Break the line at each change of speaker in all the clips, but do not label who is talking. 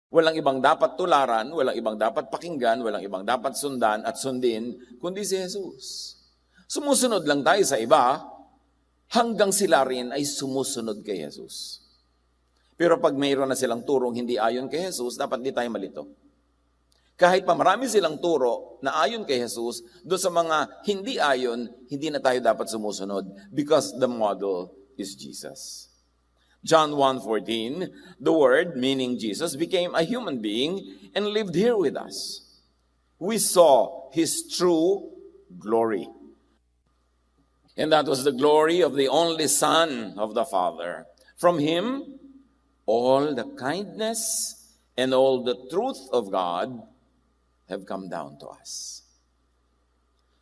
Walang ibang dapat tularan, walang ibang dapat pakinggan, walang ibang dapat sundan at sundin, kundi si Jesus. Sumusunod lang tayo sa iba, hanggang sila rin ay sumusunod kay Jesus. Pero pag mayroon na silang turong hindi ayon kay Jesus, dapat di tayo malito. Kahit pa marami silang turo na ayon kay Jesus, doon sa mga hindi ayon, hindi na tayo dapat sumusunod because the model is Jesus. John 1:14, the Word, meaning Jesus, became a human being and lived here with us. We saw His true glory. And that was the glory of the only Son of the Father. From Him, all the kindness and all the truth of God have come down to us.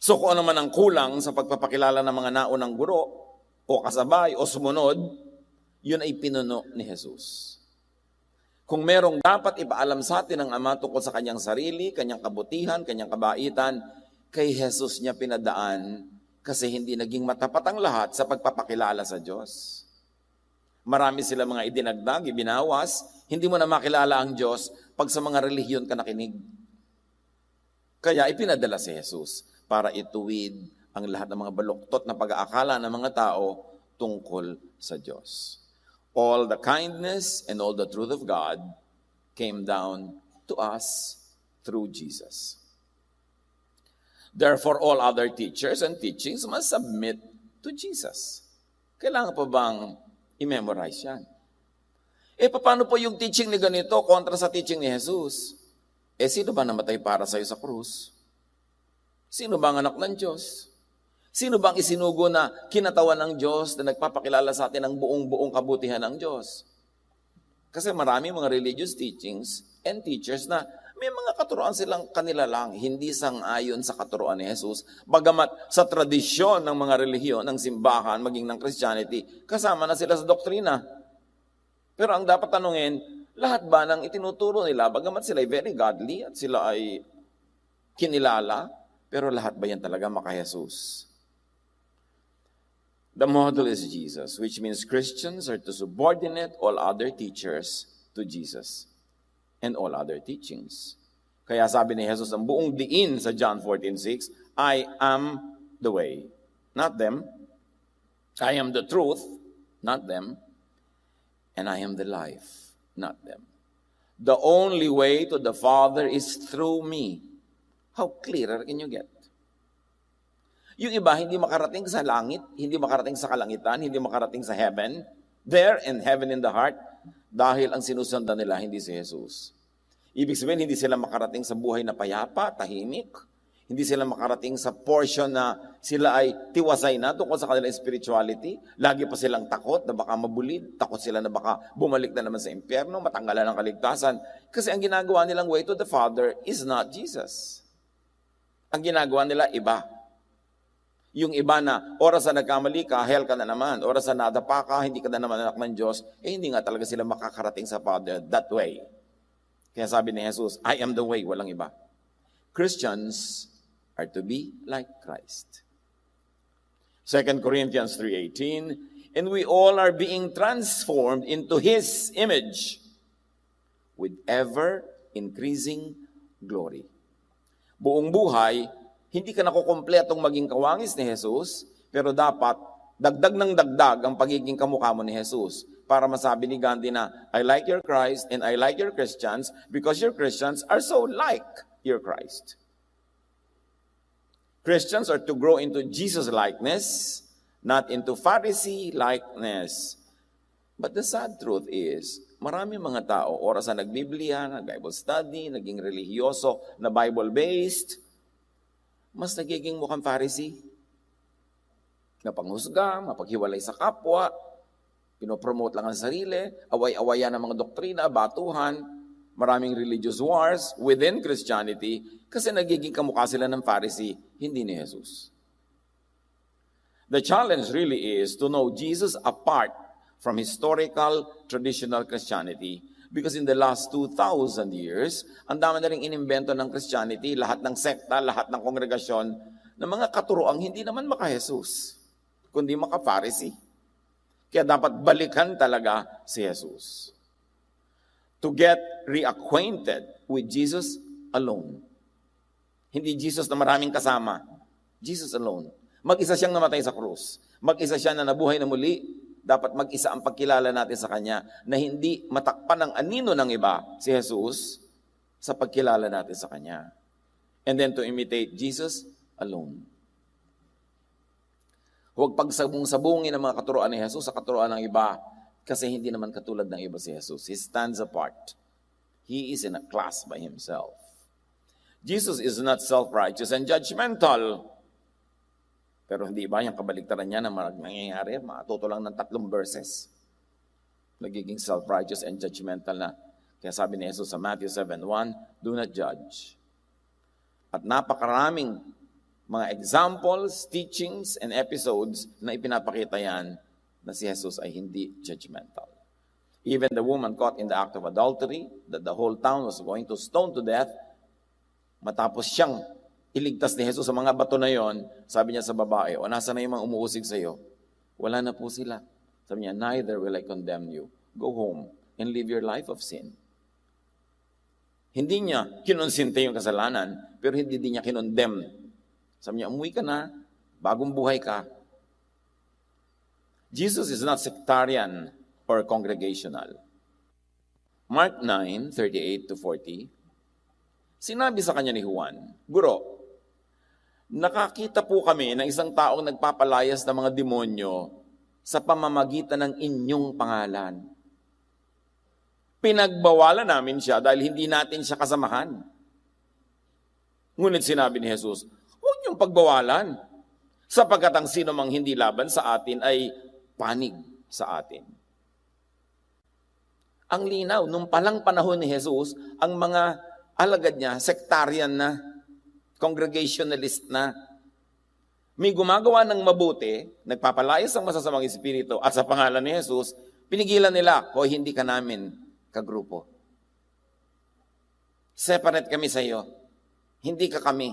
So kung ano man ang kulang sa pagpapakilala ng mga naunang guro, o kasabay, o sumunod, yun ay pinuno ni Jesus. Kung merong dapat ipaalam sa atin ng Ama tungkol sa kanyang sarili, kanyang kabutihan, kanyang kabaitan, kay Jesus niya pinadaan kasi hindi naging matapat ang lahat sa pagpapakilala sa Diyos. Marami sila mga idinagdag, ibinawas, hindi mo na makilala ang Diyos pag sa mga relihiyon ka nakinig. Kaya ipinadala si Jesus para ituwid ang lahat ng mga baluktot na pag-aakala ng mga tao tungkol sa Diyos. All the kindness and all the truth of God came down to us through Jesus. Therefore, all other teachers and teachings must submit to Jesus. Kailangan pa bang i-memorize yan? Paano po yung teaching ni ganito kontra sa teaching ni Jesus? Sino ba namatay para sa'yo sa krus? Sino ba ang anak ng Diyos? Sino ba ang isinugo na kinatawan ng Diyos na nagpapakilala sa atin ng buong-buong kabutihan ng Diyos? Kasi marami mga religious teachings and teachers na may mga katuruan silang kanila lang, hindi sang-ayon sa katuruan ni Jesus. Bagamat sa tradisyon ng mga relihiyon, ng simbahan, maging ng Christianity, kasama na sila sa doktrina. Pero ang dapat tanungin, lahat ba ng itinuturo nila, bagamat sila ay very godly at sila ay kinilala, pero lahat ba yan talaga maka-Jesus? The model is Jesus, which means Christians are to subordinate all other teachers to Jesus and all other teachings. Kaya sabi ni Jesus, ang buong diin sa John 14:6, I am the way, not them. I am the truth, not them. And I am the life, not them. The only way to the Father is through me. How clearer can you get? Yung iba, hindi makarating sa langit, hindi makarating sa kalangitan, hindi makarating sa heaven, there in heaven in the heart, dahil ang sinusundan nila hindi si Jesus. Ibig sabihin, hindi sila makarating sa buhay na payapa, tahimik, hindi sila makarating sa portion na sila ay tiwasay na tungkol sa kanilang spirituality. Lagi pa silang takot na baka mabulid, takot sila na baka bumalik na naman sa impyerno, matanggalan ng kaligtasan. Kasi ang ginagawa nilang way to the Father is not Jesus. Ang ginagawa nila iba. Yung iba na, oras na nagkamali ka, hell ka na naman. Oras na nadapa ka, hindi ka na naman anak ng Diyos. Hindi nga talaga sila makakarating sa Father that way. Kaya sabi ni Jesus, I am the way, walang iba. Christians are to be like Christ. 2 Corinthians 3:18, and we all are being transformed into His image with ever-increasing glory. Buong buhay, hindi ka nakukumpletong maging kawangis ni Jesus, pero dapat dagdag ng dagdag ang pagiging kamukha mo ni Jesus. Para masabi ni Gandhi na, I like your Christ and I like your Christians because your Christians are so like your Christ. Christians are to grow into Jesus likeness, not into Pharisee likeness. But the sad truth is, marami mga tao, oras na nagbiblia, nag-Bible study, naging religyoso na Bible-based, mas nagiging mukhang Pharisee. Napanghusga, mapaghiwalay sa kapwa, pinopromote lang ang sarili, away-awayan ng mga doktrina, batuhan, maraming religious wars within Christianity kasi nagiging kamukha sila ng Pharisee, hindi ni Jesus. The challenge really is to know Jesus apart from historical, traditional Christianity. Because in the last 2,000 years, ang dami na rin inimbento ng Christianity, lahat ng sekta, lahat ng kongregasyon, ng mga katuroang hindi naman maka-Jesus, kundi maka-Pharisee. Kaya dapat balikan talaga si Jesus. to get reacquainted with Jesus alone. Hindi Jesus na maraming kasama. Jesus alone. Mag-isa siyang namatay sa krus. Mag-isa siya na nabuhay na muli. Dapat mag-isa ang pagkilala natin sa Kanya na hindi matakpan ng anino ng iba si Jesus sa pagkilala natin sa Kanya. And then to imitate Jesus alone. Huwag pagsabong-sabungin ang mga katuroan ni Jesus sa katuroan ng iba kasi hindi naman katulad ng iba si Jesus. He stands apart. He is in a class by himself. Jesus is not self-righteous and judgmental. Pero hindi ba yung kabaligtaran niya na nangyayari? Matuto lang ng 3 verses. Nagiging self-righteous and judgmental na. Kaya sabi ni Jesus sa Matthew 7:1, do not judge. At napakaraming mga examples, teachings, and episodes na ipinapakita yan na si Jesus ay hindi judgmental. Even the woman caught in the act of adultery, that the whole town was going to stone to death, matapos siyang iligtas ni Jesus sa mga bato na yon, sabi niya sa babae, o nasa na yung mga umuusig sa iyo? Wala na po sila. Sabi niya, neither will I condemn you. Go home and live your life of sin. Hindi niya kinonsinte yung kasalanan, pero hindi din niya kinondemn. Sabi niya, umuwi ka na, bagong buhay ka. Jesus is not sectarian or congregational. Mark 9:38-40, sinabi sa kanya ni Juan, Guro, nakakita po kami ng isang taong nagpapalayas ng mga demonyo sa pamamagitan ng inyong pangalan. Pinagbawalan namin siya dahil hindi natin siya kasamahan. Ngunit sinabi ni Jesus, huwag niyong pagbawalan, sapagkat ang sino mang hindi laban sa atin ay panig sa atin. Ang linaw, nung palang panahon ni Jesus, ang mga alagad niya, sectarian na, congregationalist na, may gumagawa ng mabuti, nagpapalayas ng masasamang espiritu, at sa pangalan ni Jesus, pinigilan nila, o hindi ka namin kagrupo. Separate kami sa iyo. Hindi ka kami.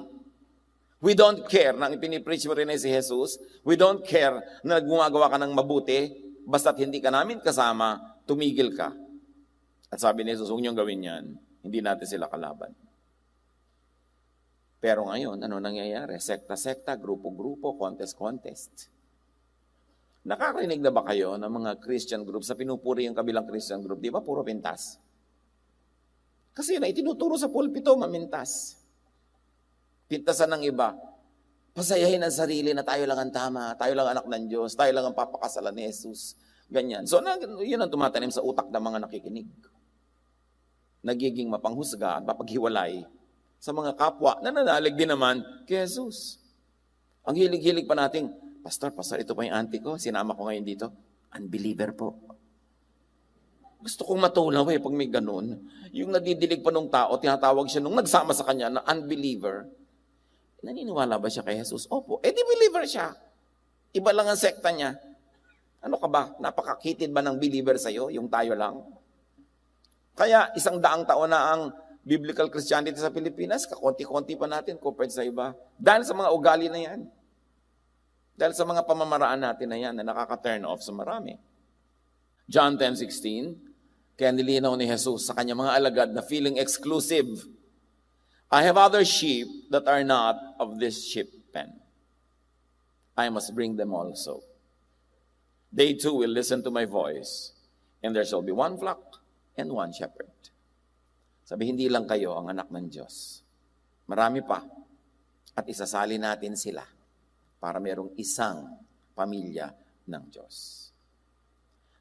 We don't care na ipinipreach mo rin ay si Jesus. We don't care na gumagawa ka ng mabuti, basta't hindi ka namin kasama, tumigil ka. At sabi ni Jesus, huwag niyong gawin yan. Hindi natin sila kalaban. Pero ngayon, ano nangyayari? Sekta-sekta, grupo-grupo, contest-contest. Nakakarinig na ba kayo ng mga Christian group sa pinupuri yung kabilang Christian group? Di ba? Puro pintas. Kasi na itinuturo sa pulpito, mamintas. Pintasan ng iba. Pasayahin ang sarili na tayo lang ang tama, tayo lang anak ng Diyos, tayo lang ang papakasalan ni Jesus. Ganyan. So, yun ang tumatanim sa utak ng mga nakikinig. Nagiging mapanghusga at mapaghiwalay sa mga kapwa na nanalig din naman kay Jesus. Ang hilig-hilig pa nating, Pastor, ito pa yung auntie ko, sinama ko ngayon dito. Unbeliever po. Gusto kong matulaw pag may ganun. Yung nadidilig pa nung tao, tinatawag siya nung nagsama sa kanya na unbeliever. Naniniwala ba siya kay Jesus? Opo. Di believer siya. Iba lang ang sekta niya. Ano ka ba? Napakakitid ba ng believer sa'yo? Yung tayo lang? Kaya 100 taon na ang biblical Christianity sa Pilipinas, kakonti-konti pa natin compared sa iba. Dahil sa mga ugali na yan. Dahil sa mga pamamaraan natin na yan na nakaka-turn off sa marami. John 10:16, kaya nilinaw ni Jesus sa kanya mga alagad na feeling exclusive. I have other sheep that are not of this sheep pen. I must bring them also. They too will listen to my voice, and there shall be one flock and one shepherd. Sabi, hindi lang kayo ang anak ng Diyos. Marami pa. At isasali natin sila para merong isang pamilya ng Diyos.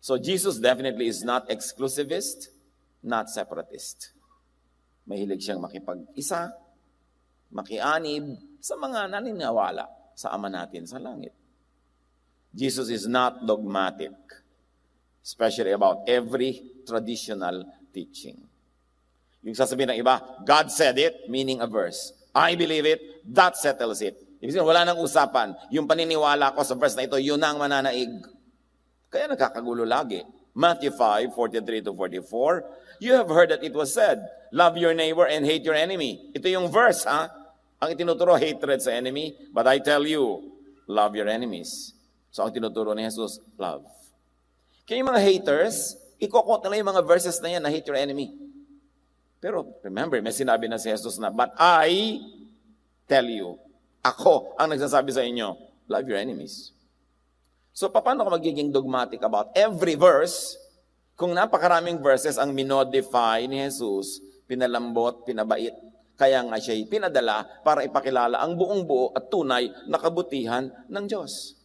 So Jesus definitely is not exclusivist, not separatist. Mahilig siyang makipag-isa, makianib sa mga naniniwala sa Ama natin sa langit. Jesus is not dogmatic, especially about every traditional teaching. Yung sasabihin ng iba, God said it, meaning a verse. I believe it, that settles it. Ibig sabihin, wala nang usapan. Yung paniniwala ko sa verse na ito, yun ang mananaig. Kaya nagkakagulo lagi. Matthew 5:43-44, you have heard that it was said, love your neighbor and hate your enemy. Ito yung verse, ha? Ang itinuturo, hatred sa enemy. But I tell you, love your enemies. So ang tinuturo ni Jesus, love. Kaya yung mga haters, ikokot nila yung mga verses na yan na hate your enemy. Pero remember, may sinabi na si Jesus na, but I tell you, ako ang nagsasabi sa inyo, love your enemies. So, paano ka magiging dogmatic about every verse kung napakaraming verses ang minodify ni Jesus, pinalambot, pinabait, kaya nga siya'y pinadala para ipakilala ang buong buo at tunay na kabutihan ng Diyos.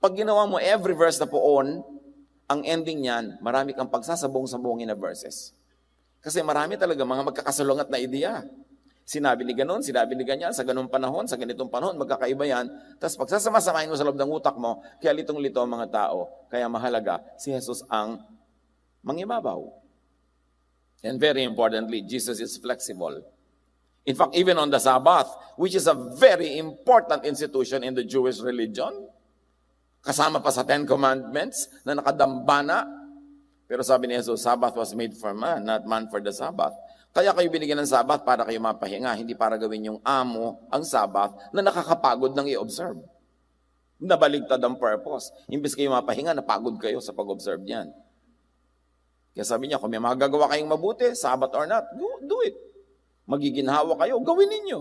Pag ginawa mo every verse na poon, ang ending niyan, marami kang pagsasabong-sabongin na verses. Kasi marami talaga mga magkakasalungat na ideya. Sinabi ni ganon, sinabi ni ganyan, sa ganung panahon, sa ganitong panahon, magkakaiba yan. Tapos pagsasama-samahin mo sa loob ng utak mo, kaya litong-lito ang mga tao. Kaya mahalaga, si Jesus ang mangibabaw. And very importantly, Jesus is flexible. In fact, even on the Sabbath, which is a very important institution in the Jewish religion, kasama pa sa Ten Commandments na nakadambana. Pero sabi ni Jesus, Sabbath was made for man, not man for the Sabbath. Kaya kayo binigyan ng Sabbath para kayo mapahinga, hindi para gawin yung amo ang Sabbath na nakakapagod ng i-observe. Nabaligtad ang purpose. Imbes kayo mapahinga, napagod kayo sa pag-observe niyan. Kaya sabi niya, kung may magagawa kayong mabuti, Sabbath or not, do it. Magiginhawa kayo, gawin ninyo.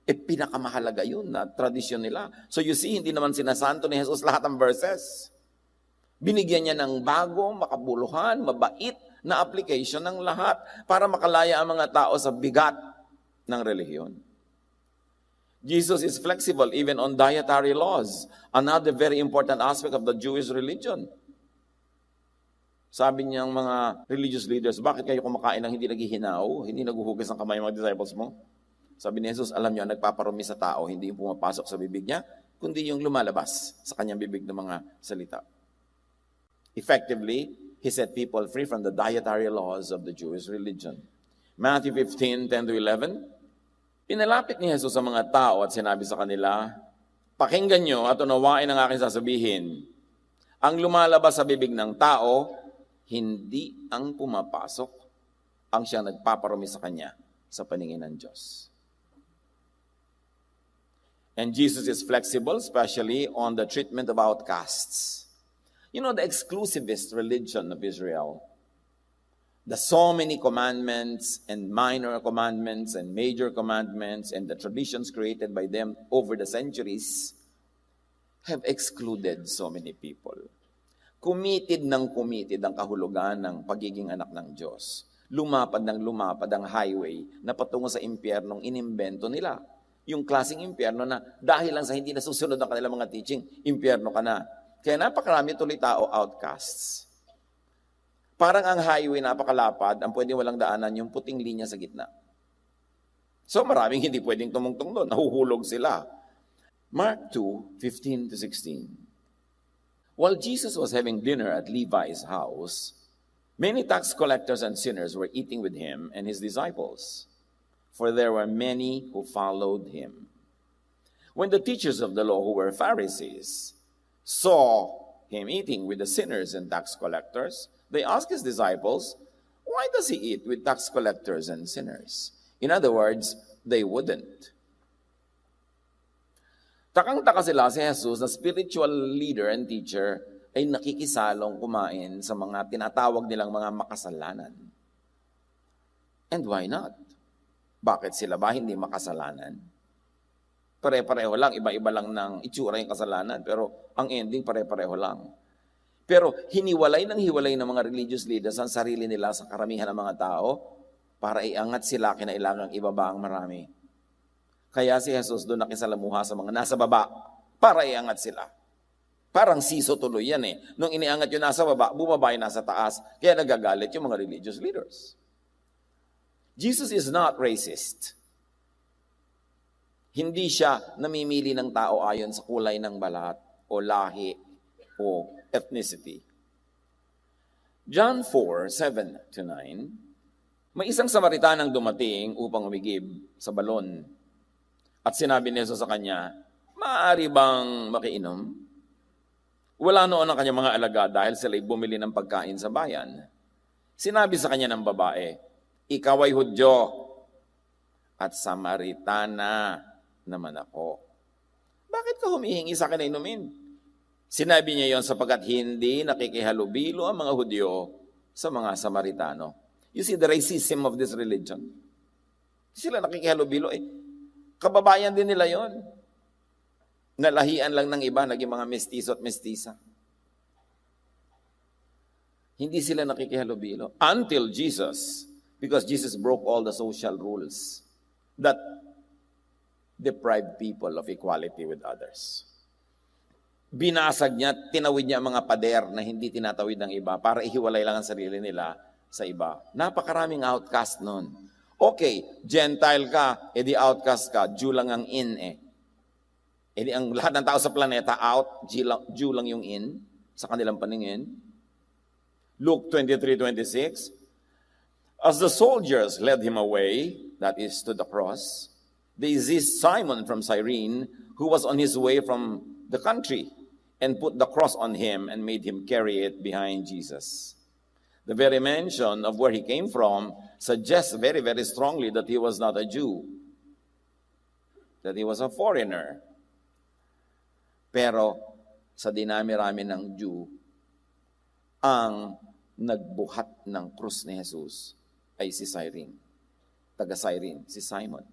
Pinakamahalaga yun na tradisyon nila. So you see, hindi naman sinasanto ni Jesus lahat ng verses. Binigyan niya ng bago, makabuluhan, mabait na application ng lahat para makalaya ang mga tao sa bigat ng relihiyon. Jesus is flexible even on dietary laws, another very important aspect of the Jewish religion. Sabi niyang mga religious leaders, bakit kayo kumakain ng hindi naghihinaw, hindi naguhugas ng kamay ng mga disciples mo? Sabi ni Jesus, alam niyo, nagpaparumi sa tao, hindi yung pumapasok sa bibig niya, kundi yung lumalabas sa kanyang bibig ng mga salita. Effectively, he set people free from the dietary laws of the Jewish religion. Matthew 15:10-11, pinalapit ni Jesus sa mga tao at sinabi sa kanila, pakinggan nyo at unawain ang aking sasabihin. Ang lumalabas sa bibig ng tao, hindi ang pumapasok, ang siyang nagpaparumi sa kanya sa paningin ng Diyos. And Jesus is flexible, especially on the treatment of outcasts. You know, the exclusivist religion of Israel, the so many commandments and minor commandments and major commandments and the traditions created by them over the centuries have excluded so many people. Committed ang kahulugan ng pagiging anak ng Diyos. Lumapad ang highway na patungo sa impyernong inimbento nila. Yung klaseng impyerno na dahil lang sa hindi nasusunod ang kanilang mga teaching, impyerno ka na. Kaya napakarami tuloy tao outcasts. Parang ang highway napakalapad, ang pwedeng walang daanan yung puting linya sa gitna. So maraming hindi pwedeng tumungtong doon, nahuhulog sila. Mark 2:15-16. While Jesus was having dinner at Levi's house, many tax collectors and sinners were eating with him and his disciples, for there were many who followed him. When the teachers of the law, who were Pharisees, saw him eating with the sinners and tax collectors, they asked his disciples, why does he eat with tax collectors and sinners? In other words, they wouldn't. Takang-taka sila si Jesus na spiritual leader and teacher ay nakikisalong kumain sa mga tinatawag nilang mga makasalanan. And why not? Bakit sila ba hindi makasalanan? Pare-pareho lang, iba-iba lang ng itsura yung kasalanan, pero ang ending pare-pareho lang. Pero hiwalay ng mga religious leaders ang sarili nila sa karamihan ng mga tao para iangat sila, kinailangang ibaba ang marami. Kaya si Jesus doon nakisalamuha sa mga nasa baba para iangat sila. Parang siso tuloy yan eh. Nung iniangat yung nasa baba, bumaba yung nasa taas. Kaya nagagalit yung mga religious leaders. Jesus is not racist. Hindi siya namimili ng tao ayon sa kulay ng balat o lahi o ethnicity. John 4:7-9, may isang Samaritanang dumating upang umigib sa balon. At sinabi ni Jesus sa kanya, maaari bang makiinom? Wala noon ang kanyang mga alagad dahil sila'y bumili ng pagkain sa bayan. Sinabi sa kanya ng babae, ikaw ay Hudyo at Samaritana naman ako. Bakit ka humihingi sa akin na inumin? Sinabi niya yon sapagkat hindi nakikihalubilo ang mga Hudyo sa mga Samaritano. You see the racism of this religion. Sila nakikihalubilo eh. Kababayan din nila yon. Nalahian lang ng iba, naging mga mestizo at mestisa. Hindi sila nakikihalubilo. Until Jesus, because Jesus broke all the social rules that deprived people of equality with others. Binasag niya, tinawid niya ang mga pader na hindi tinatawid ng iba para ihiwalay lang ang sarili nila sa iba. Napakaraming outcast nun. Okay, Gentile ka, edi outcast ka, Jew lang ang in eh. Edi ang lahat ng tao sa planeta out, Jew lang yung in sa kanilang paningin. Luke 23:26. As the soldiers led him away, that is to the cross, they seized Simon from Cyrene, who was on his way from the country, and put the cross on him and made him carry it behind Jesus. The very mention of where he came from suggests very, very strongly that he was not a Jew, that he was a foreigner. Pero sa dinami-rami ng Jew, ang nagbuhat ng krus ni Jesus ay si Cyrene, taga Cyrene, si Simon.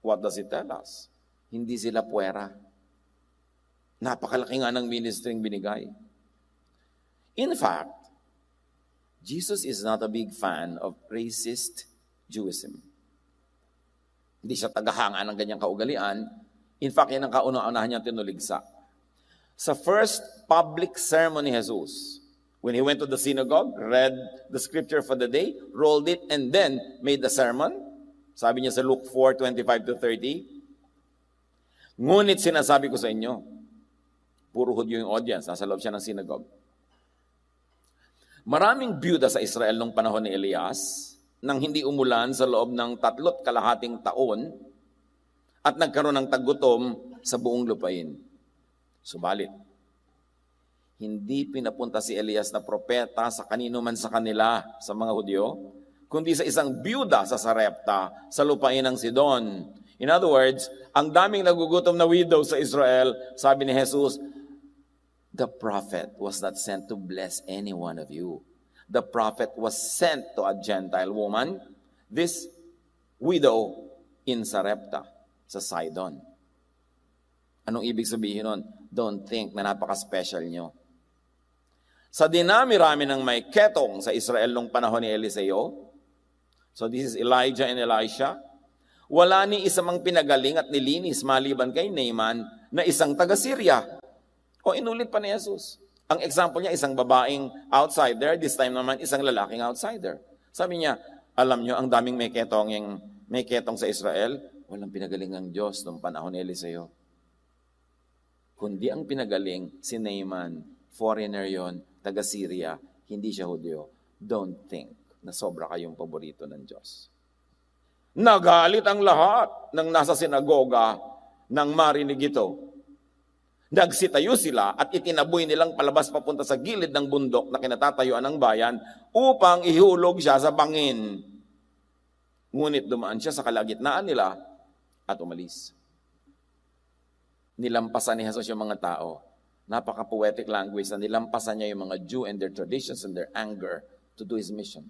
What does it tell us? Hindi sila puwera. Napakalaki nga ng ministering binigay. In fact, Jesus is not a big fan of racist Jewism. Hindi siya tagahanga ng ganyang kaugalian. In fact, yan ang kauna-unahan niyang tinuligsa. Sa first public sermon ni Jesus, when he went to the synagogue, read the scripture for the day, rolled it, and then made the sermon, sabi niya sa Luke 4:25-30, ngunit sinasabi ko sa inyo, puro Hudyo yung audience, nasa loob siya ng synagogue. Maraming byuda sa Israel nung panahon ni Elias, nang hindi umulan sa loob ng 3.5 taon, at nagkaroon ng taggutom sa buong lupain. Subalit, hindi pinapunta si Elias na propeta sa kanino man sa kanila, sa mga Hudyo, kundi sa isang byuda sa Sarepta, sa lupain ng Sidon. In other words, ang daming nagugutom na widow sa Israel, sabi ni Jesus, the prophet was not sent to bless any one of you. The prophet was sent to a Gentile woman, this widow in Sarepta, sa Sidon. Anong ibig sabihin nun? Don't think na napaka-special nyo. Sa dinami-rami ng may ketong sa Israel nung panahon ni Eliseo, so this is Elijah and Elisha, wala ni isa mang pinagaling at nilinis maliban kay Naaman na isang taga-Syria. O inulit pa ni Jesus. Ang example niya, isang babaeng outsider, this time naman isang lalaking outsider. Sabi niya, alam nyo, ang daming may ketong sa Israel, walang pinagaling ang Diyos noong panahon ni Eliseo. Kundi ang pinagaling si Naaman, foreigner yon, taga-Syria, hindi siya Hudyo. Don't think na sobra kayong paborito ng Diyos. Nagalit ang lahat ng nasa sinagoga nang marinig ito. Nagsitayo sila at itinaboy nilang palabas papunta sa gilid ng bundok na kinatatayuan ng bayan upang ihulog siya sa bangin. Ngunit dumaan siya sa kalagitnaan nila at umalis. Nilampasan ni Jesus yung mga tao. Napaka-poetic language na nilampasan niya yung mga Jew and their traditions and their anger to do His mission.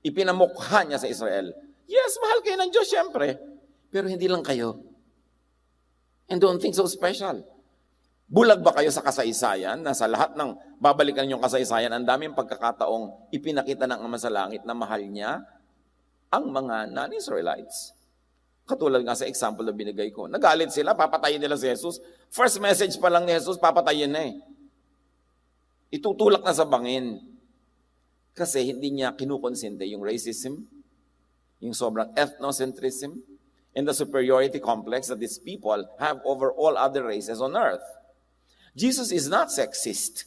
Ipinamukha niya sa Israel, yes, mahal kayo ng Diyos, syempre. Pero hindi lang kayo. And don't think so special. Bulag ba kayo sa kasaysayan na sa lahat ng babalikan niyong kasaysayan, ang daming pagkakataong ipinakita ng Ama sa Langit na mahal niya ang mga non-Israelites. Katulad nga sa example na binigay ko. Nagalit sila, papatayin nila si Jesus. First message pa lang ni Jesus, papatayin na eh. Itutulak na sa bangin. Kasi hindi niya kinukonsente yung racism, yung sobrang ethnocentrism, and the superiority complex that these people have over all other races on earth. Jesus is not sexist.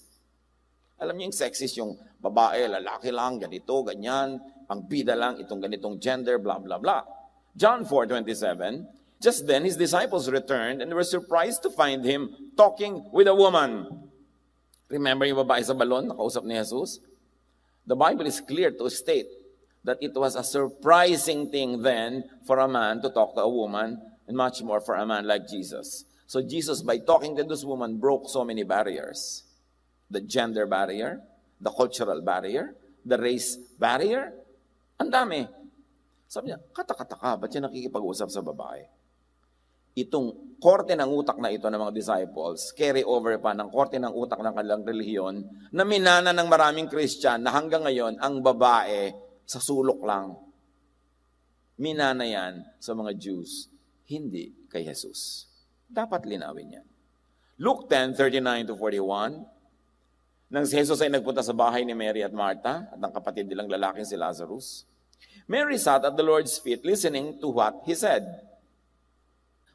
Alam niyo yung sexist, yung babae, lalaki lang, ganito, ganyan, ang bida lang, itong ganitong gender, blah, blah, blah. John 4:27, just then his disciples returned and were surprised to find him talking with a woman. Remember yung babae sa balon, nakausap ni Jesus? The Bible is clear to state that it was a surprising thing then for a man to talk to a woman, and much more for a man like Jesus. So Jesus, by talking to this woman, broke so many barriers. The gender barrier, the cultural barrier, The race barrier? Ang dami. Sabi niya, kata-kata, ba't siya nakikipag-usap sa babae? Itong korte ng utak na ito ng mga disciples, carry over pa ng korte ng utak ng kanilang relihiyon, na minana ng maraming Christian na hanggang ngayon, ang babae sa sulok lang. Minana yan sa mga Jews, hindi kay Jesus. Dapat linawin yan. Luke 10:39-41, nang si Jesus ay nagpunta sa bahay ni Mary at Martha at ang kapatid nilang lalaking si Lazarus, Mary sat at the Lord's feet listening to what he said.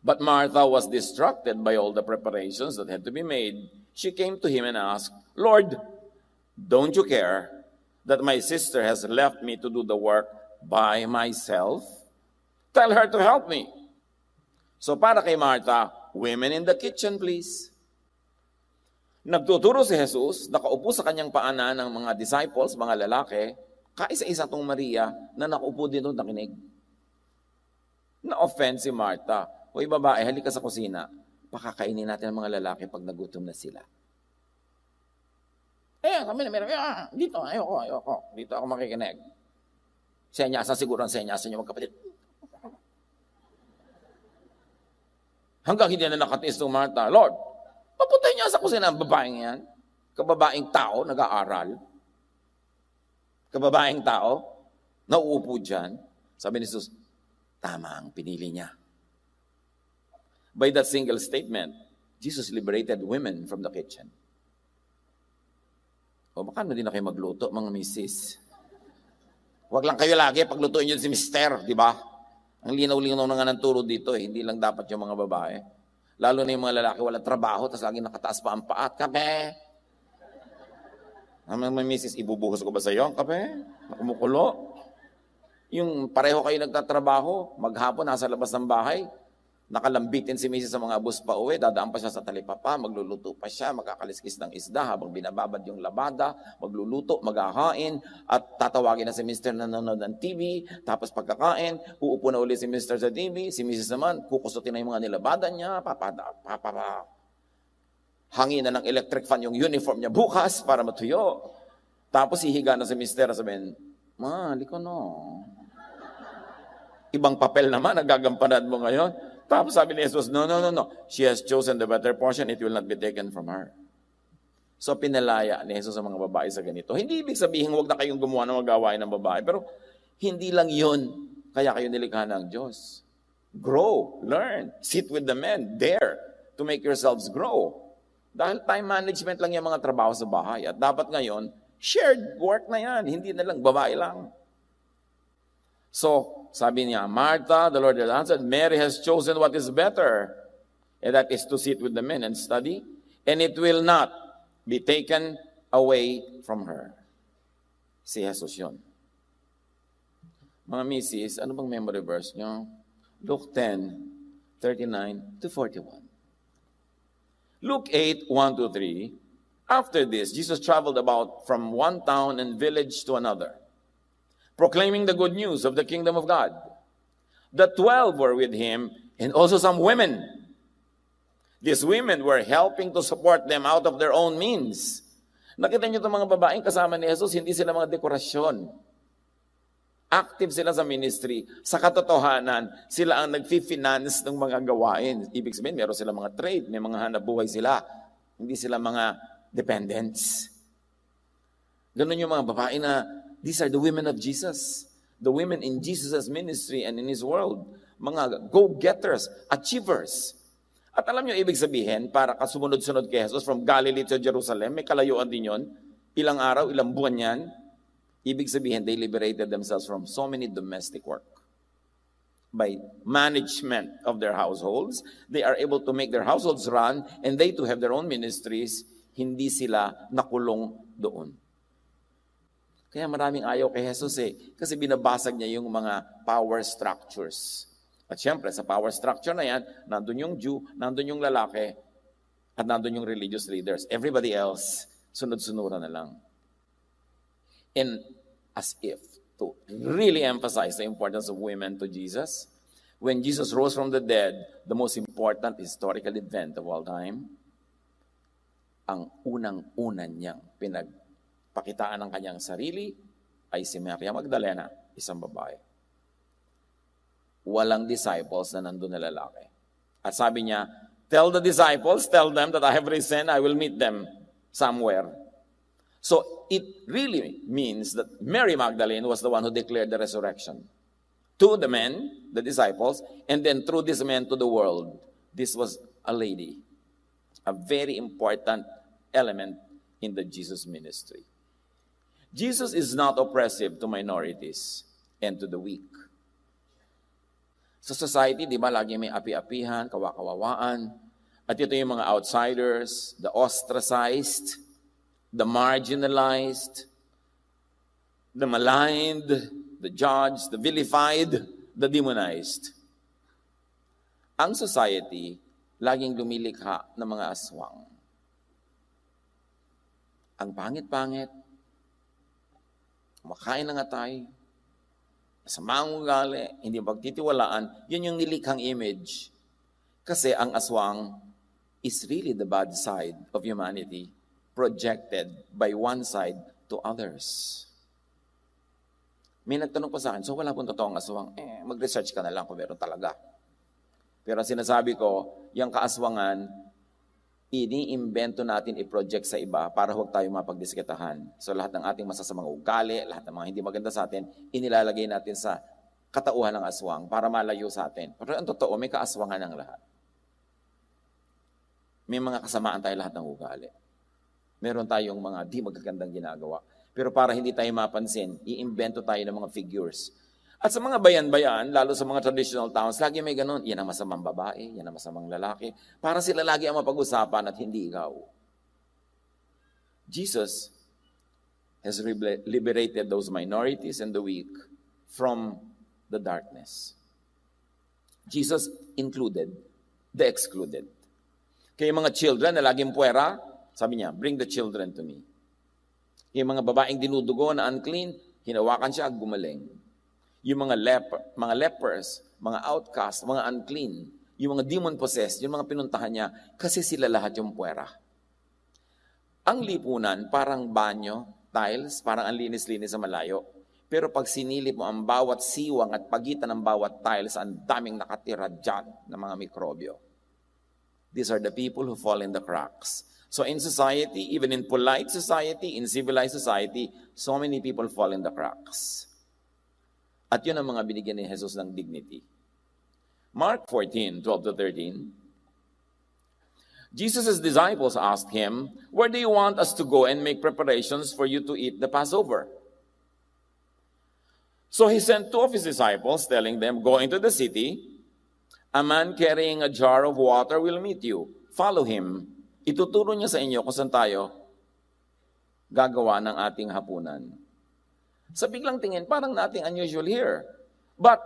But Martha was distracted by all the preparations that had to be made. She came to him and asked, Lord, don't you care that my sister has left me to do the work by myself? Tell her to help me. So para kay Martha, women in the kitchen, please. Nagtuturo si Jesus, nakaupo sa kanyang paanan ng mga disciples, mga lalaki, kaisa-isa tong Maria na nakaupo din doon nakinig. Na-offend si Martha. Hoy babae, halika sa kusina. Pakakainin natin ang mga lalaki pag nagutom na sila. Kami na meron. Dito, ayoko. Dito ako makikinig. Senyasan siguro ang senyasan niyo magkapatid. Hanggang hindi na nakatiis ng Martha, Lord, paputay niya sa kusina ang babaeng yan. Kababaeng tao, nag-aaral. Kababaeng tao, nauupo dyan. Sabi ni Jesus, tama ang pinili niya. By that single statement, Jesus liberated women from the kitchen. O baka na din na kayo magluto, mga misis. Huwag lang kayo lagi paglutuin yun si mister, di ba? Ang linaw-linaw na nga ng turo dito, hindi lang dapat yung mga babae. Lalo na yung mga lalaki walang trabaho, tapos lagi nakataas pa ang paat. Kape! Ang mga misis, ibubuhos ko ba sa iyo ang kape? Nakumukulo? Yung pareho kayo nagtatrabaho, maghapon nasa labas ng bahay, nakalambitin si misis sa mga bus pa uwi, dadaan pa siya sa talipapa, magluluto pa siya, magkakaliskis ng isda habang binababad yung labada, magluluto, maghahain, at tatawagin na si mister na nanonood ng TV, tapos pagkakain, uupo na uli si mister sa TV, si misis naman, kukusutin na yung mga nilabada niya, hangin na ng electric fan yung uniform niya bukas para matuyo. Tapos hihiga na si mister, sabihin, Ma, liko no. Ibang papel naman, nagagampanan mo ngayon. Tapos sabi ni Jesus, no. She has chosen the better portion, it will not be taken from her. So pinalaya ni Jesus sa mga babae sa ganito. Hindi ibig sabihin, huwag na kayong gumawa ng mga gawain ng babae. Pero hindi lang yun, kaya kayo nilikha ng Diyos. Grow, learn, sit with the men, dare to make yourselves grow. Dahil time management lang yung mga trabaho sa bahay. At dapat ngayon, shared work na yan, hindi na lang babae lang. So, sabi niya, Martha, the Lord has answered, Mary has chosen what is better, and that is to sit with the men and study, and it will not be taken away from her. Si Jesus yun. Mga misis, ano bang memory verse nyo? Luke 10:39-41. Luke 8:1-3. After this, Jesus traveled about from one town and village to another, proclaiming the good news of the kingdom of God. The 12 were with him, and also some women. These women were helping to support them out of their own means. Nakita niyo itong mga babaeng kasama ni Jesus, hindi sila mga dekorasyon. Active sila sa ministry. Sa katotohanan, sila ang nag-finance ng mga gawain. Ibig sabihin, meron sila mga trade, may mga hanap-buhay sila. Hindi sila mga dependents. Ganun yung mga babae na these are the women of Jesus. The women in Jesus' ministry and in His world. Mga go-getters, achievers. At alam nyo, ibig sabihin, para kasumunod-sunod kay Jesus from Galilee to Jerusalem, may kalayuan din yun. Ilang araw, ilang buwan yan. Ibig sabihin, they liberated themselves from so many domestic work. By management of their households, they are able to make their households run and they too have their own ministries. Hindi sila nakulong doon. Kaya maraming ayaw kay Jesus kasi binabasag niya yung mga power structures. At syempre, sa power structure na yan, nandun yung Jew, nandun yung lalaki, at nandun yung religious leaders. Everybody else, sunod-sunuran na lang. And as if to really emphasize the importance of women to Jesus, when Jesus rose from the dead, the most important historical event of all time, ang unang-una niyang pinagpakitaan ng kanyang sarili ay si Maria Magdalena, isang babae. Walang disciples na nandun na lalaki. At sabi niya, tell the disciples, tell them that I have risen, I will meet them somewhere. So it really means that Mary Magdalene was the one who declared the resurrection. To the men, the disciples, and then through this man to the world. This was a lady. A very important element in the Jesus ministry. Jesus is not oppressive to minorities and to the weak. Sa society, di ba, lagi may api-apihan, kawakawawaan. At ito yung mga outsiders, the ostracized, the marginalized, the maligned, the judged, the vilified, the demonized. Ang society, laging lumilikha ng mga aswang. Ang pangit-pangit, makain ng atay, masamang ugali, hindi pagtitiwalaan, yun yung nilikhang image. Kasi ang aswang is really the bad side of humanity projected by one side to others. May nagtanong pa sa akin, so wala pong totoong aswang. Mag-research ka na lang kung meron talaga. Pero sinasabi ko, yung kaaswangan, iniimbento natin i-project sa iba para huwag tayo mapagdiskitahan. So lahat ng ating masasamang ugali, lahat ng mga hindi maganda sa atin, inilalagay natin sa katauhan ng aswang para malayo sa atin. Pero ang totoo, may kaaswangan ng lahat. May mga kasamaan tayo lahat ng ugali. Meron tayong mga di magagandang ginagawa. Pero para hindi tayo mapansin, iimbento tayo ng mga figures. At sa mga bayan-bayan, lalo sa mga traditional towns, lagi may ganun, yan ang masamang babae, yan ang masamang lalaki. Para sila lagi ang mapag-usapan at hindi ikaw. Jesus has liberated those minorities and the weak from the darkness. Jesus included the excluded. Kaya mga children na laging puwera, sabi niya, bring the children to me. Yung mga babaeng dinudugo na unclean, hinawakan siya, gumaling. Yung mga lepers, mga outcasts, mga unclean, yung mga demon-possessed, yung mga pinuntahan niya, kasi sila lahat yung puwera. Ang lipunan, parang banyo, tiles, parang ang linis-linis sa malayo. Pero pag sinilip mo ang bawat siwang at pagitan ng bawat tiles, ang daming nakatira dyan ng mga mikrobyo. These are the people who fall in the cracks. So in society, even in polite society, in civilized society, so many people fall in the cracks. At yun ang mga binigyan ni Jesus ng dignity. Mark 14:12-13, Jesus' disciples asked him, "Where do you want us to go and make preparations for you to eat the Passover?" So he sent two of his disciples, telling them, "Go into the city. A man carrying a jar of water will meet you. Follow him. Ituturo niya sa inyo kung saan tayo gagawa ng ating hapunan." Sa biglang tingin, parang nothing unusual here. But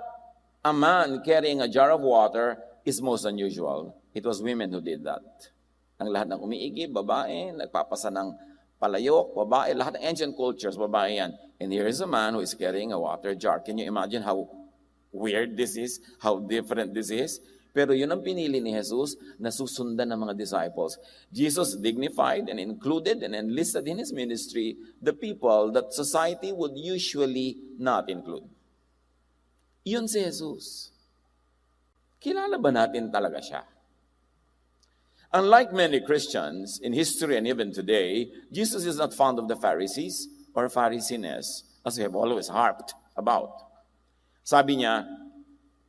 a man carrying a jar of water is most unusual. It was women who did that. Ang lahat ng umiigib, babae, nagpapasa ng palayok, babae, lahat ng ancient cultures, babae yan. And here is a man who is carrying a water jar. Can you imagine how weird this is? How different this is? Pero yun ang pinili ni Jesus na susundan ng mga disciples. Jesus dignified and included and enlisted in his ministry the people that society would usually not include. Yun si Jesus. Kilala ba natin talaga siya? Unlike many Christians in history and even today, Jesus is not fond of the Pharisees or Pharisiness, as we have always harped about. Sabi niya,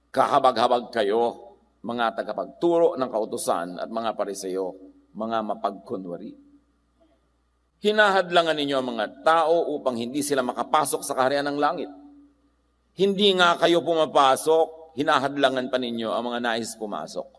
kahabag-habag kayo, mga tagapagturo ng kautusan at mga Pariseo, mga mapagkunwari. Hinahadlangan ninyo ang mga tao upang hindi sila makapasok sa kaharian ng langit. Hindi nga kayo pumapasok, hinahadlangan pa ninyo ang mga nais pumasok.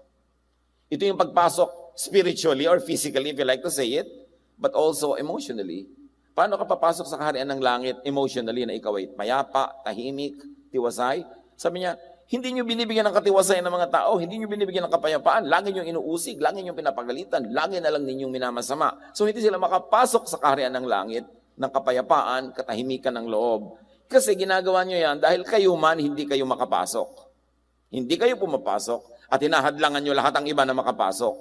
Ito yung pagpasok spiritually or physically, if you like to say it, but also emotionally. Paano ka papasok sa kaharian ng langit emotionally na ikaw ay mayapa, tahimik, tiwasay? Sabi niya, hindi nyo binibigyan ng katiwasay ng mga tao, hindi nyo binibigyan ng kapayapaan, lagi nyo inuusig, lagi nyo pinapagalitan, lagi na lang ninyong minamasama. So hindi sila makapasok sa kaharian ng langit ng kapayapaan, katahimikan ng loob. Kasi ginagawa nyo yan dahil kayo man hindi kayo makapasok. Hindi kayo pumapasok at hinahadlangan nyo lahat ang iba na makapasok.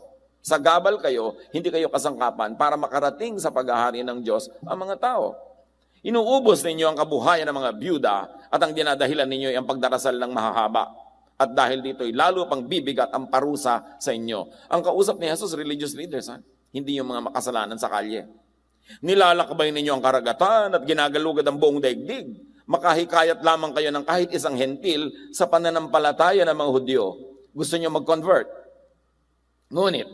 Sa gabal kayo, hindi kayo kasangkapan para makarating sa paghahari ng Diyos ang mga tao. Inuubos ninyo ang kabuhayan ng mga byuda at ang dinadahilan ninyo ay ang pagdarasal ng mahahaba. At dahil dito'y lalo pang bibigat ang parusa sa inyo. Ang kausap ni Jesus, religious leaders, hindi yung mga makasalanan sa kalye. Nilalakbay ninyo ang karagatan at ginagalugad ang buong daigdig. Makahikayat lamang kayo ng kahit isang hentil sa pananampalataya ng mga Hudyo. Gusto nyo mag-convert. Ngunit,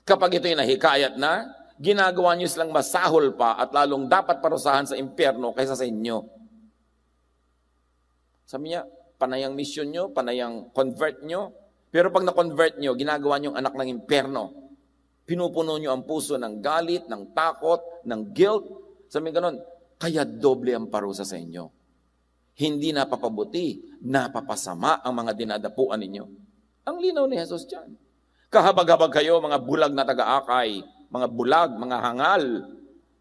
kapag ito'y nahikayat na, ginagawa nyo silang masahol pa at lalong dapat parusahan sa impyerno kaysa sa inyo. Sabi niya, panayang mission nyo, panayang convert nyo, pero pag na-convert nyo, ginagawa nyo ang anak ng impyerno. Pinupuno nyo ang puso ng galit, ng takot, ng guilt. Sabi ganon, kaya doble ang parusa sa inyo. Hindi napapabuti, napapasama ang mga dinadapuan ninyo. Ang linaw ni Jesus dyan. Kahabag-habag kayo, mga bulag na taga-akay, mga bulag, mga hangal,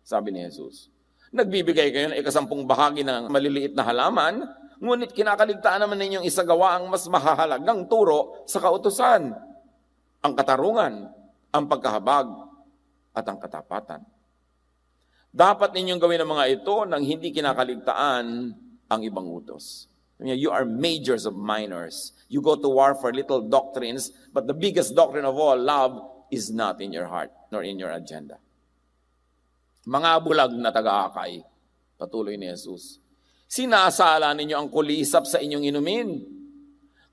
sabi ni Jesus. Nagbibigay kayo ng 10 bahagi ng maliliit na halaman, ngunit kinakaligtaan naman ninyong isagawa ang mas mahahalagang turo sa kautusan, ang katarungan, ang pagkahabag, at ang katapatan. Dapat ninyong gawin ang mga ito nang hindi kinakaligtaan ang ibang utos. You are majors of minors. You go to war for little doctrines, but the biggest doctrine of all, love, is not in your heart, nor in your agenda. Mga bulag na taga-akay, patuloy ni Jesus, sinasala ninyo ang kulisap sa inyong inumin,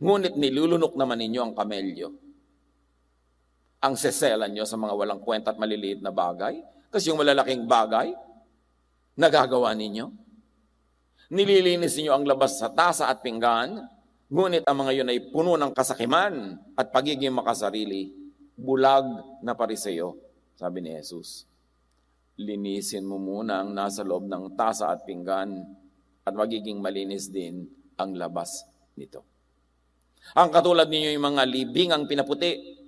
ngunit nilulunok naman ninyo ang kamelyo. Ang seselan nyo sa mga walang kwenta at maliliit na bagay, kasi yung malalaking bagay, nagagawa ninyo. Nililinis ninyo ang labas sa tasa at pinggan, ngunit ang mga yun ay puno ng kasakiman at pagiging makasarili. Bulag na pariseo, sabi ni Jesus. Linisin mo muna ang nasa loob ng tasa at pinggan at magiging malinis din ang labas nito. Ang katulad ninyo yung mga libing ang pinaputi,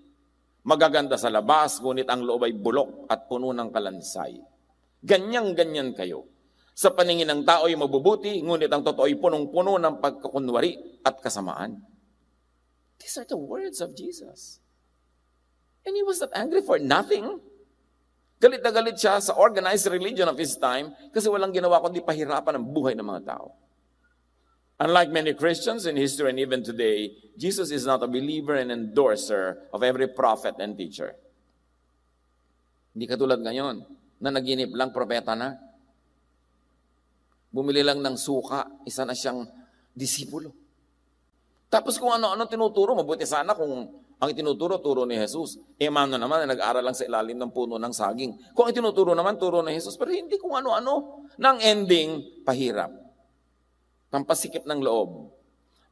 magaganda sa labas, ngunit ang loob ay bulok at puno ng kalansay. Ganyan-ganyan kayo. Sa paningin ng tao ay mabubuti, ngunit ang totoo ay punong-puno ng pagkakunwari at kasamaan. These are the words of Jesus. And he was not angry for nothing. Galit na galit siya sa organized religion of his time kasi walang ginawa kundi pahirapan ang buhay ng mga tao. Unlike many Christians in history and even today, Jesus is not a believer and endorser of every prophet and teacher. Hindi katulad ngayon na naginip lang propeta na. Bumili lang ng suka, isa na siyang disipulo. Tapos kung ano-ano tinuturo, mabuti sana kung ang itinuturo ni Jesus. Mano naman na nag-aral lang sa ilalim ng puno ng saging. Kung ang itinuturo naman, turo ni Jesus. Pero hindi kung ano-ano. Nang ending, pahirap. Pampasikip ng loob.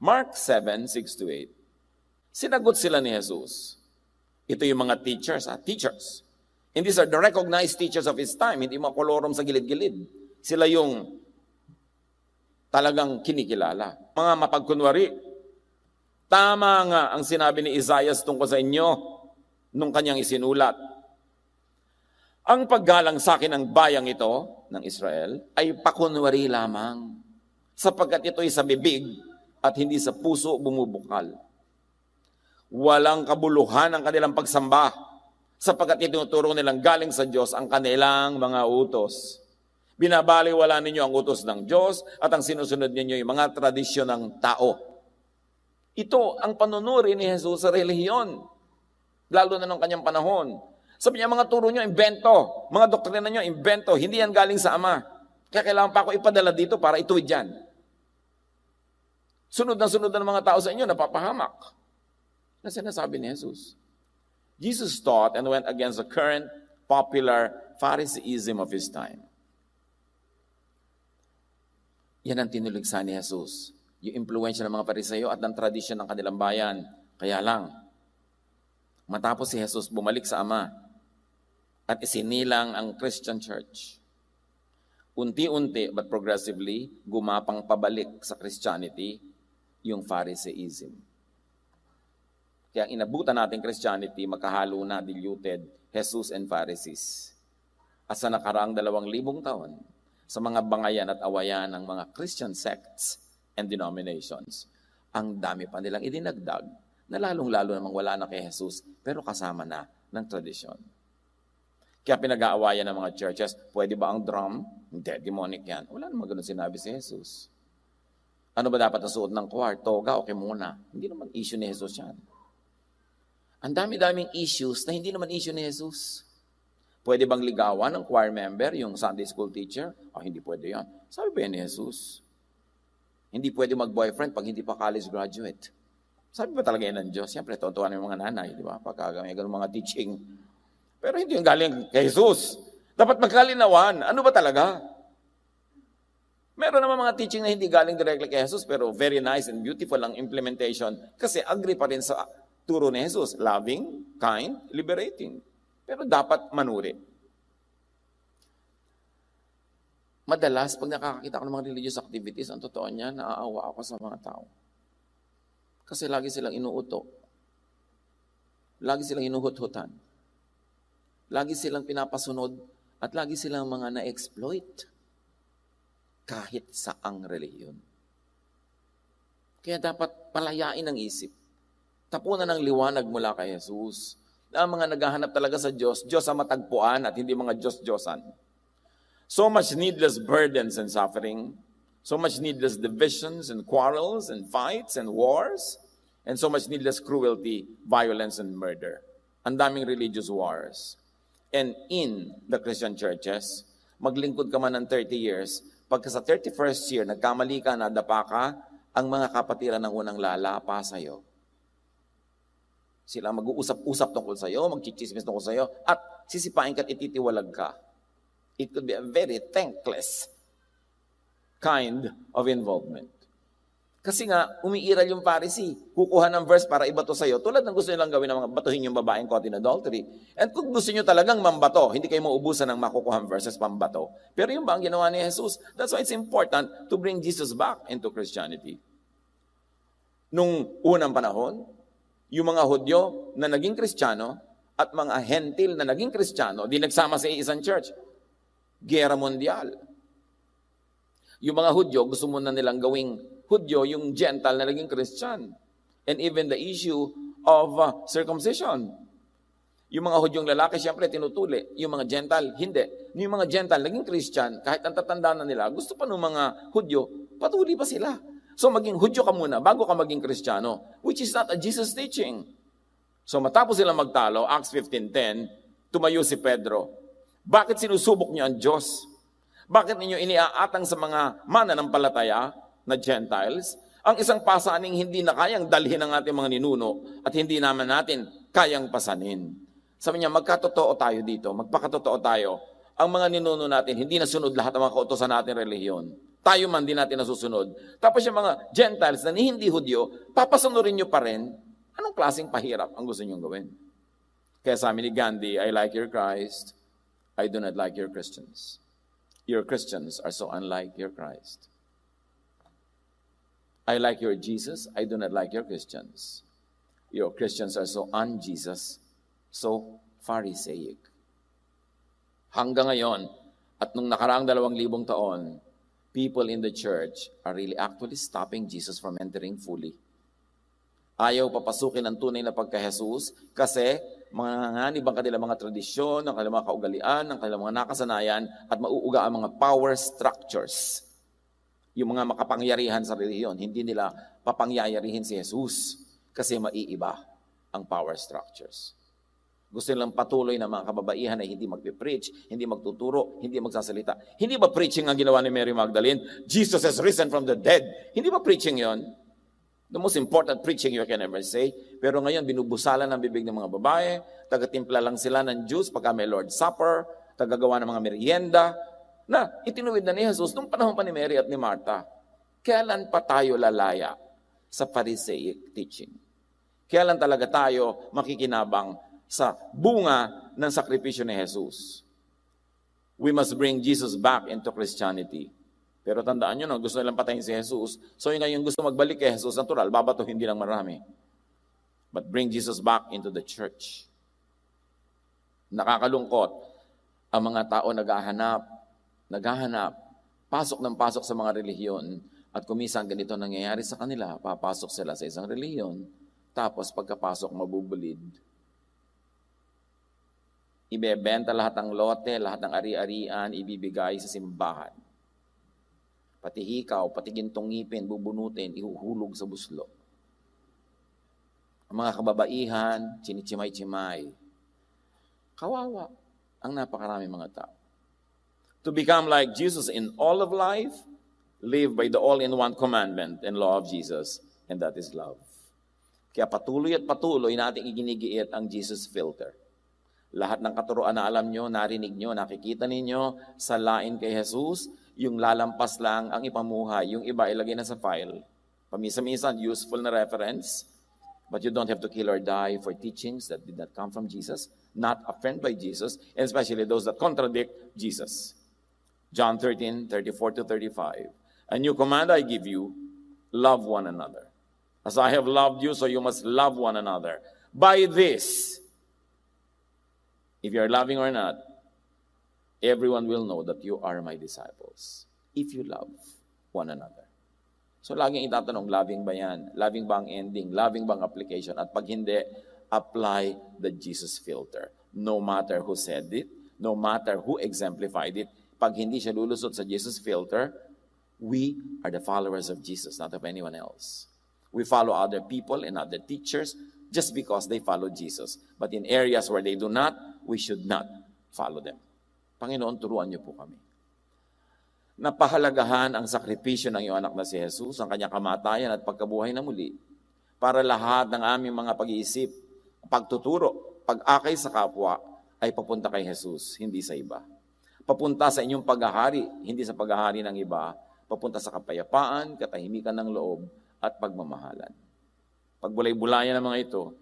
Mark 7:6-8. Sinagot sila ni Jesus. Ito yung mga teachers. Teachers. And these are the recognized teachers of his time. Hindi mga kolorom sa gilid-gilid. Sila yung talagang kinikilala. Mga mapagkunwari. Tama nga ang sinabi ni Isaiah tungkol sa inyo nung kanyang isinulat. Ang paggalang sa akin ng bayang ito, ng Israel, ay pakunwari lamang, sapagkat ito'y sa bibig at hindi sa puso bumubukal. Walang kabuluhan ang kanilang pagsamba, sapagkat itinuturo nilang galing sa Diyos ang kanilang mga utos. Binabaliwala ninyo ang utos ng Diyos at ang sinusunod ninyo yung mga tradisyon ng tao. Ito ang panunuri ni Jesus sa relihiyon, lalo na nung kanyang panahon. Sabi niya, mga turo nyo, imbento. Mga doktrina nyo, imbento. Hindi yan galing sa Ama. Kaya kailangan pa ako ipadala dito para ituwid yan. Sunod na ng mga tao sa inyo, napapahamak. Na sinasabi ni Jesus. Jesus taught and went against the current popular Phariseeism of his time. Yan ang tinuligsa ni Jesus. Yung impluensya ng mga Pariseo at ng tradisyon ng kanilang bayan. Kaya lang, matapos si Jesus bumalik sa Ama at isinilang ang Christian Church, unti-unti but progressively, gumapang pabalik sa Christianity yung Phariseeism. Kaya ang inabutan natin Christianity, magkahalo na, diluted, Jesus and Pharisees. At sa nakaraang 2,000 taon, sa mga bangayan at awayan ng mga Christian sects and denominations, ang dami pa nilang idinagdag na lalong-lalo namang wala na kay Jesus, pero kasama na ng tradisyon. Kaya pinag-aawayan ng mga churches, pwede ba ang drum? Hindi, demonic yan. Wala naman ganun sinabi si Jesus. Ano ba dapat ang suot ng choir? Toga o kimona? Hindi naman issue ni Jesus yan. Ang dami-daming issues na hindi naman issue ni Jesus. Pwede bang ligawan ng choir member, yung Sunday school teacher? Hindi pwede yan. Sabi ba yan ni Jesus? Hindi pwede mag-boyfriend pag hindi pa college graduate. Sabi ba talaga yan ng Diyos? Siyempre, tontuan ng mga nanay, di ba? Pagka may ganun mga teaching. Pero hindi yung galing kay Jesus. Dapat magkalinawan. Ano ba talaga? Meron naman mga teaching na hindi galing directly kay Jesus, pero very nice and beautiful ang implementation kasi agree pa rin sa turo ni Jesus. Loving, kind, liberating. Pero dapat manuri. Madalas, pag nakakakita ko ng mga religious activities, ang totoo niya, naaawa ako sa mga tao. Kasi lagi silang inuuto. Lagi silang inuhut-hutan. Lagi silang pinapasunod at lagi silang mga na-exploit kahit saang relihiyon. Kaya dapat palayain ang isip. Tapunan ng liwanag mula kay Jesus. Na ang mga naghahanap talaga sa Diyos, Diyos ang matagpuan at hindi mga Diyos-Diyosan. So much needless burdens and suffering, so much needless divisions and quarrels and fights and wars, and so much needless cruelty, violence, and murder. Ang daming religious wars. And in the Christian churches, maglingkod ka man ng 30 years, pagka sa 31st year, nagkamali ka, nadapa ka, ang mga kapatiran ng unang lalapa sa'yo. Sila mag-uusap-usap tungkol sa'yo, magchichismis tungkol sa'yo, at sisipain ka at ititiwalag ka. It could be a very thankless kind of involvement. Kasi nga, umiiral yung Pharisee. Kukuha ng verse para ibato sa'yo. Tulad ng gusto nilang gawin ng mga batuhin yung babaeng caught in adultery. And kung gusto nyo talagang mambato, hindi kayo maubusan ng makukuhang verses pambato. Pero yung ba ang ginawa ni Jesus? That's why it's important to bring Jesus back into Christianity. Nung unang panahon, yung mga Hudyo na naging Kristiyano at mga Hentil na naging Kristiyano, di nagsama sa isang church. Gera Mundial. Yung mga Hudyo, gusto muna nilang gawing Hudyo, yung Gentile na naging Christian. And even the issue of circumcision. Yung mga Hudyong lalaki, siyempre, tinutuli. Yung mga Gentile, hindi. Yung mga Gentile, naging Christian, kahit ang tatandaan na nila, gusto pa ng mga Hudyo, patuli pa sila. So maging Hudyo ka muna, bago ka maging Kristiyano, which is not a Jesus teaching. So matapos sila magtalo, Acts 15:10, tumayo si Pedro. Bakit sinusubok niyo ang Diyos? Bakit ninyo iniaatang sa mga mananampalataya na Gentiles ang isang pasaning hindi na kayang dalhin ng ating mga ninuno at hindi naman natin kayang pasanin? Sabi niya, magkatotoo tayo dito, magpakatotoo tayo. Ang mga ninuno natin, hindi nasunod lahat ng mga kautosan natin relihiyon. Tayo man din natin nasusunod. Tapos yung mga Gentiles na hindi Hudyo, papasunurin nyo pa rin. Anong klaseng pahirap ang gusto nyo gawin? Kaya sabi ni Gandhi, I like your Christ, I do not like your Christians. Your Christians are so unlike your Christ. I like your Jesus, I do not like your Christians. Your Christians are so un-Jesus, so Pharisaic. Hanggang ngayon, at nung nakaraang 2,000 taon, people in the church are really actually stopping Jesus from entering fully. Ayaw papasukin ang tunay na pagka-Jesus kasi manganganib ang kanilang mga tradisyon, ang kanilang mga kaugalian, ang kanilang mga nakasanayan at mauuga ang mga power structures. Yung mga makapangyarihan sa relihiyon, hindi nila papangyayarihin si Jesus kasi maiiba ang power structures. Gusto nilang patuloy na mga kababaihan na hindi magpe-preach, hindi magtuturo, hindi magsasalita. Hindi ba preaching ang ginawa ni Mary Magdalene? Jesus has risen from the dead. Hindi ba preaching yon? The most important preaching you can ever say. Pero ngayon, binubusalan ang bibig ng mga babae, tagatimpla lang sila ng juice pagka may Lord Supper, tagagawa ng mga merienda, na itinuwid na ni Jesus nung panahon pa ni Mary at ni Martha. Kailan pa tayo lalaya sa Pharisaic teaching? Kailan talaga tayo makikinabang sa bunga ng sakripisyo ni Jesus? We must bring Jesus back into Christianity. Pero tandaan nyo, no, gusto nilang patayin si Jesus. So yung ngayon gusto magbalik kay Jesus, natural, babatuhin din ng marami. But bring Jesus back into the church. Nakakalungkot, ang mga tao naghahanap, pasok ng pasok sa mga relihiyon, at kumisang ganito nangyayari sa kanila, papasok sila sa isang relihiyon, tapos pagkapasok mabubulid. Ibebenta lahat ng lote, lahat ng ari-arian, ibibigay sa simbahan. Pati hikaw, pati gintong ngipin, bubunutin, ihuhulog sa buslo. Ang mga kababaihan, chinichimay-chimay. Kawawa ang napakarami mga tao. To become like Jesus in all of life, live by the all-in-one commandment and law of Jesus, and that is love. Kaya patuloy at patuloy nating iginigiit ang Jesus filter. Lahat ng katuruan na alam nyo, narinig nyo, nakikita ninyo, salain kay Jesus, yung lalampas lang ang ipamuhay, yung iba ilagay na sa file. Pamisa-minsan, useful na reference, but you don't have to kill or die for teachings that did not come from Jesus, not affirmed by Jesus, and especially those that contradict Jesus. John 13:34-35. A new command I give you, love one another. As I have loved you, so you must love one another. By this, if you are loving or not, everyone will know that you are my disciples. If you love one another. So laging itatanong, loving ba yan? Loving ba ang ending? Loving ba ang application? At pag hindi, apply the Jesus filter. No matter who said it, no matter who exemplified it, pag hindi siya lulusot sa Jesus filter, we are the followers of Jesus, not of anyone else. We follow other people and other teachers just because they follow Jesus. But in areas where they do not, we should not follow them. Panginoon, turuan niyo po kami. Napahalagahan ang sakripisyo ng iyong anak na si Jesus, ang kanyang kamatayan at pagkabuhay na muli, para lahat ng aming mga pag-iisip, pagtuturo, pag-akay sa kapwa, ay papunta kay Jesus, hindi sa iba. Papunta sa inyong paghahari, hindi sa paghahari ng iba, papunta sa kapayapaan, katahimikan ng loob, at pagmamahalan. Pagbulay-bulayan ng mga ito,